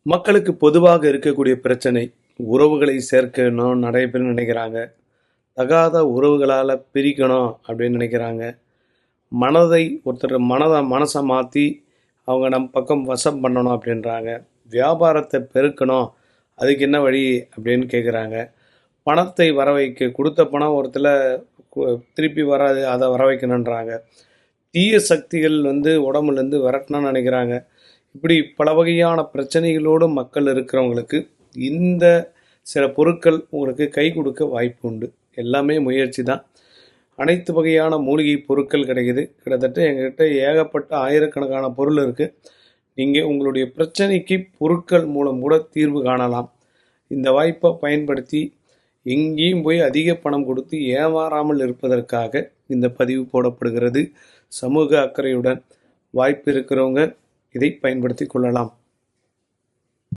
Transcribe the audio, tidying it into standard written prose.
மக்களுக்கு பொதுவாக இருக்கக்கூடிய பிரச்சனை, உறவுகளை சேர்க்கணும் நிறைய பேர் நினைக்கிறாங்க. தகாத உறவுகளால் பிரிக்கணும் அப்படின்னு நினைக்கிறாங்க. ஒருத்தர் மனசை மாற்றி அவங்க நம்ம பக்கம் வசம் பண்ணணும் அப்படின்றாங்க. வியாபாரத்தை பெருக்கணும், அதுக்கு என்ன வழி அப்படின்னு கேட்குறாங்க. பணத்தை வர வைக்க கொடுத்த பணம் ஒருத்தர் திருப்பி வராது, அதை வர வைக்கணுன்றாங்க. தீய சக்திகள் உடம்புலேருந்து விரட்டணும்னு நினைக்கிறாங்க. இப்படி பல வகையான பிரச்சனைகளோடு மக்கள் இருக்கிறவங்களுக்கு இந்த சில பொருட்கள் உங்களுக்கு கை கொடுக்க வாய்ப்பு உண்டு. எல்லாமே முயற்சி தான். அனைத்து வகையான மூலிகை பொருட்கள் கிடைக்குது. கிட்டத்தட்ட எங்ககிட்ட ஏகப்பட்ட ஆயிரக்கணக்கான பொருள் இருக்குது. நீங்கள் உங்களுடைய பிரச்சனைக்கு பொருட்கள் மூலம் கூட தீர்வு காணலாம். இந்த வாய்ப்பை பயன்படுத்தி எங்கேயும் போய் அதிக பணம் கொடுத்து ஏமாறாமல் இருப்பதற்காக இந்த பதிவு போடப்படுகிறது. சமூக அக்கறையுடன் வாய்ப்பு இருக்கிறவங்க இதை பயன்படுத்தி கொள்ளலாம்.